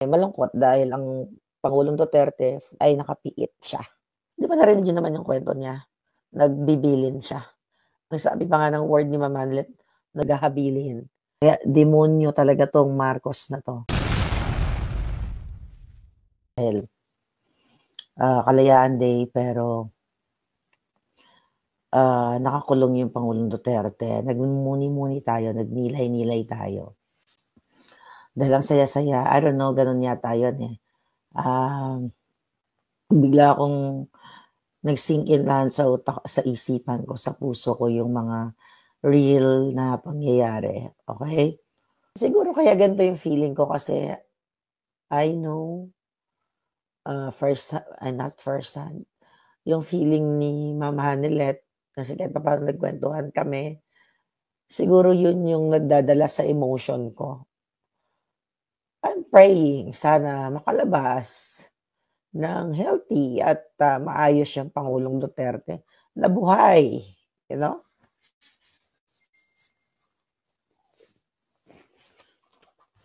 Malungkot dahil ang Pangulong Duterte ay nakapiit siya. 'Di ba narinig niyo naman yung kwento niya? Nagbibilin siya. Ang sabi pa nga ng word ni Ma'am Manlet, naghahabilin. Kaya demonyo talaga 'tong Marcos na 'to. Dahil, Kalayaan Day pero, nakakulong yung Pangulong Duterte. Nagmumuni-muni tayo, nagnilay-nilay tayo. Dahil ang saya-saya, I don't know, gano'n yata yun, eh. Bigla akong nag-sink in lahat sa isipan ko, sa puso ko yung mga real na pangyayari, okey? Siguro kaya ganito yung feeling ko kasi I know, not first hand, yung feeling ni Ma'am Hanilet kasi kahit papaano nagkuwentuhan kami, siguro yun yung nagdadala sa emotion ko. I'm praying sana makalabas ng healthy at, maayos yung Pangulong Duterte na buhay, you know?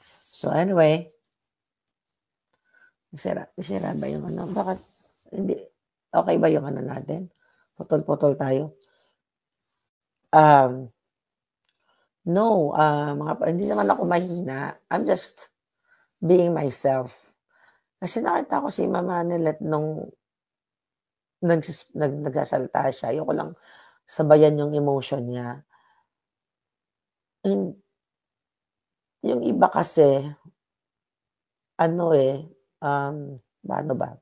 So anyway, sira ba yung ano, bakit hindi okey ba yung ano natin? Putol-putol tayo? Um, no, hindi naman ako mahina, I'm just being myself. Kasi nakita ko si Ma'am Hanelet nung nagsasalita siya, ayoko lang sabayan yung emotion niya. Hin yung iba kasi ano, paano ba?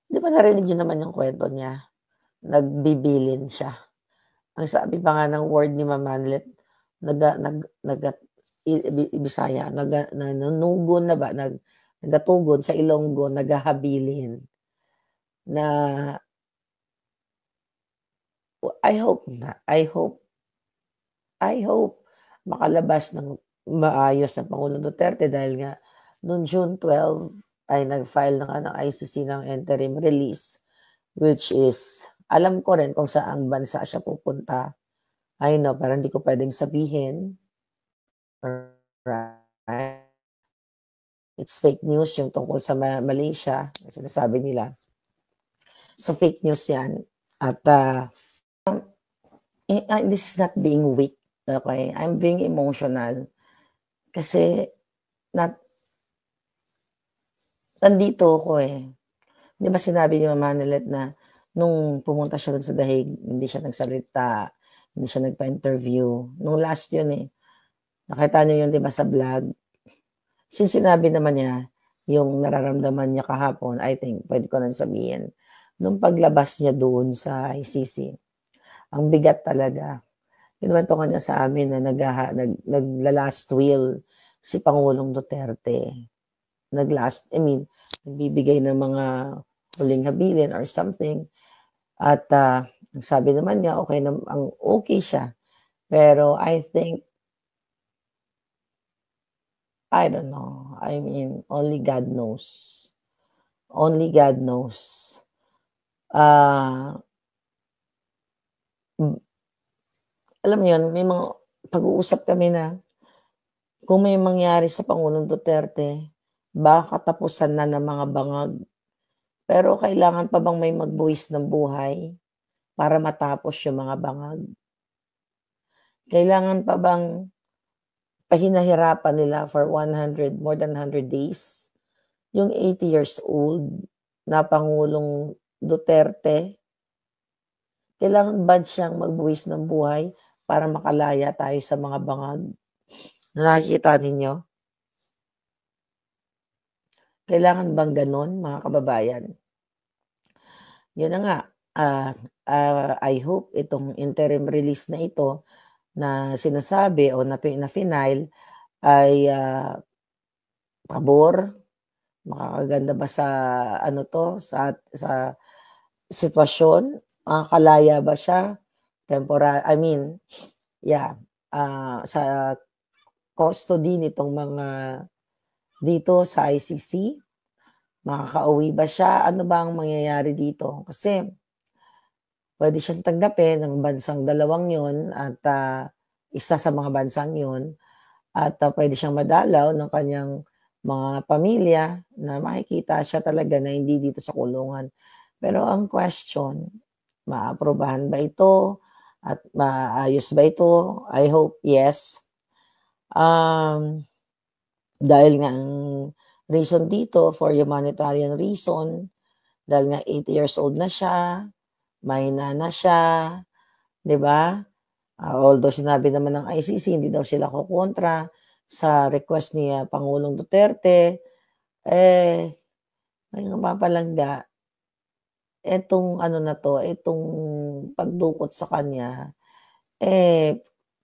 'Di ba narinig niyo naman yung kwento niya? Nagbibilin siya. Ang sabi pa nga ng word ni Ma'am Manlet, naga nag naga Bisaya, nanunugon na ba, nagatugod sa Ilonggo, naghahabilin. Na I hope makalabas ng maayos ang Pangulong Duterte dahil nga noong June 12 ay nag-file na nga ng ICC ng interim release, which is alam ko rin kung saang bansa siya pupunta. I know, pero hindi ko puwedeng sabihin. Right? It's fake news yung tungkol sa Malaysia, na sinasabi nila. So, fake news yan at, this is not being weak, okay? I'm being emotional kasi nat nandito ako, eh. 'Di ba sinabi ni Ma'am Hanelet na nung pumunta siya dun sa Dahig, hindi siya nagsalita, hindi siya nagpa-interview. Nung last yun, eh. Nakita niyo yun 'di ba sa vlog? Since sinabi naman niya yung nararamdaman niya kahapon, I think puwede ko ng sabihin, nung paglabas niya doon sa ICC, ang bigat talaga. Kinuwento niya sa amin na nagla-last will si Pangulong Duterte. Nagbibigay ng mga huling habilin or something at, ang sabi naman niya okey siya. Pero I think I don't know, I mean, only God knows. Only God knows. Ah, hmm, Alam mo yun, may mga pag-uusap kami na kung may mangyari sa Pangulong Duterte, baka katapusan na ng mga bangag. Pero kailangan pa bang may magbuwis ng buhay para matapos yung mga bangag? Kailangan pa bang pahinahirapan nila for more than 100 days yung 80 years old na Pangulong Duterte? Kailangan ba siyang magbuwis ng buhay para makalaya tayo sa mga bangag na nakikita ninyo? Kailangan bang gano'n, mga kababayan? Yun na nga, I hope itong interim release na ito na sinasabi o na-file ay, pabor, makakaganda ba sa ano 'to, sa sitwasyon, makakalaya ba siya, I mean, yeah, sa custody nitong mga dito sa ICC, makakauwi ba siya, ano ba ang mangyayari dito? Kasi puwede siyang tanggapin ng bansang dalawang 'yun at, isa sa mga bansang 'yun at pwede siyang madalaw ng kanyang mga pamilya na makikita siya talaga na hindi dito sa kulungan. Pero ang question, maaprubahan ba ito at maayos ba ito? I hope yes. Dahil nga ang reason dito for humanitarian reason, dahil nga 80 years old na siya, mahina na siya, 'di ba? Although sinabi naman ng ICC hindi daw sila kokontra sa request ni Pangulong Duterte, may mapapalangga, etong ano na 'to, itong pagdukot sa kanya,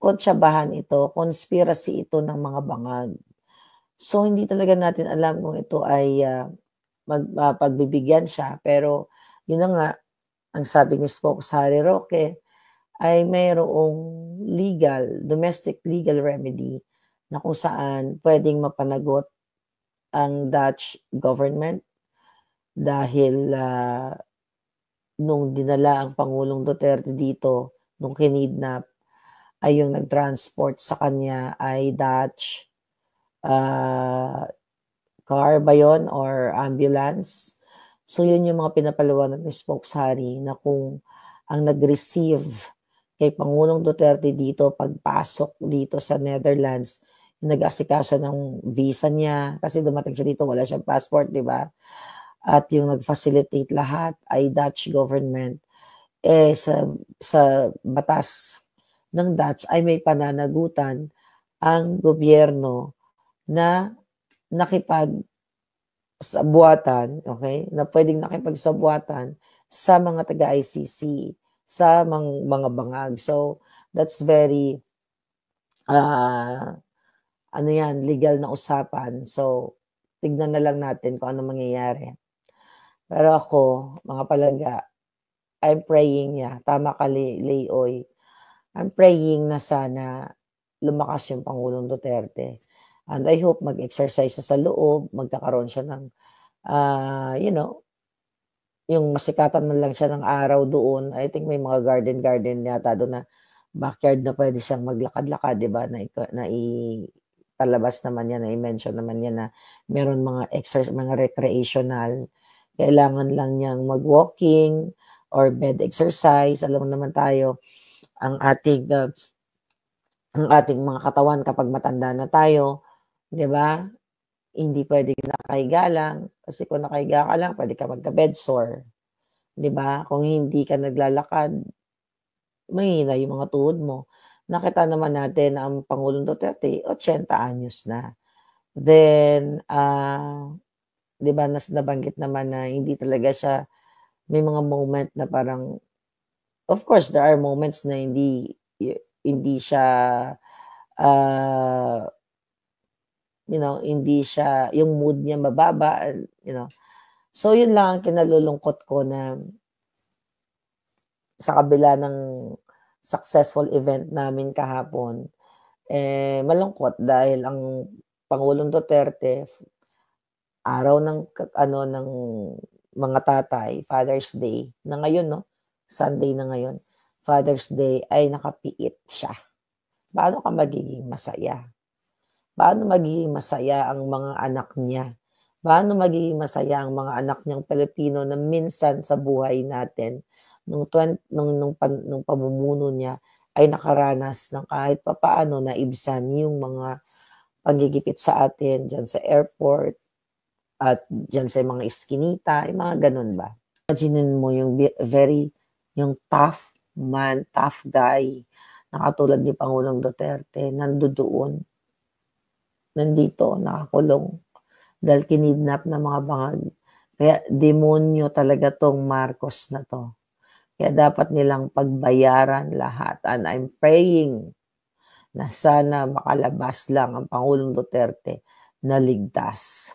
kontrabahan ito, conspiracy ito ng mga bangag. So, hindi talaga natin alam kung ito ay, pagbibigyan siya, pero yun na nga, ang sabi ni Spokes Harry Roque ay mayroong domestic legal remedy na kung saan puwedeng mapanagot ang Dutch government dahil, nung dinala ang Pangulong Duterte dito, nung kinidnap, ay yung nag-transport sa kanya ay Dutch, car ba yun or ambulance? So, yun yung mga pinapaliwanag ni Spokes Harry na kung ang nag-receive kay Pangulong Duterte dito, pagpasok dito sa Netherlands, yung nag-asikaso ng visa niya, kasi dumating siya dito, wala siyang passport, di ba? At yung nag-facilitate lahat ay Dutch government. Sa batas ng Dutch ay may pananagutan ang gobyerno na nakipagsabuatan, okay? Na pwedeng nakipagsabuatan sa mga taga-ICC, sa mga bangag. So, that's very, ano yan, legal na usapan. So, tignan na lang natin kung ano mangyayari. Pero ako, mga palangga, I'm praying tama ka Leoy, I'm praying na sana lumakas yung Pangulong Duterte. And I hope mag-exercise sa loob, magkakaroon siya ng, yung masikatan man lang siya ng araw doon. I think may mga garden yata doon na backyard na pwede siyang maglakad-lakad, di ba? Na ipalabas naman yan, na i-mention naman yan na meron mga mga recreational. Kailangan lang niyang mag-walking or bed exercise. Alam mo naman tayo, ang ating mga katawan kapag matanda na tayo, 'di ba? Hindi pwedeng nakahiga lang, kasi kung nakahiga ka lang puwede ka magka-bed sore, 'di ba? Kung hindi ka naglalakad, mahihina yung mga tuhod mo. Nakita naman natin na ang Pangulong Duterte 80 anyos na. Then, 'di ba nabanggit naman na hindi talaga siya, may mga moment na parang, of course there are moments na hindi siya, hindi siya, yung mood niya mababa, So, yun lang ang kinalulungkot ko na sa kabila ng successful event namin kahapon, malungkot dahil ang Pangulong Duterte, araw ng ng mga tatay, Father's Day na ngayon, 'no, Sunday na ngayon, Father's Day, ay nakapiit siya. Paano ka magiging masaya? Paano magiging masaya ang mga anak niya? Paano magiging masaya ang mga anak niyang Pilipino na minsan sa buhay natin nung pamumuno niya ay nakaranas ng kahit papaano na ibsan yung mga panggigipit sa atin diyan sa airport at diyan sa mga iskinita, yung mga gano'n ba. Imaginin mo yung yung tough man, tough guy na katulad ni Pangulong Duterte nandito, nakakulong dahil kinidnap ng mga bangag. Kaya demonyo talaga tong Marcos na 'to. Kaya dapat nilang pagbayaran lahat, and I'm praying na sana makalabas lang ang Pangulong Duterte na ligtas.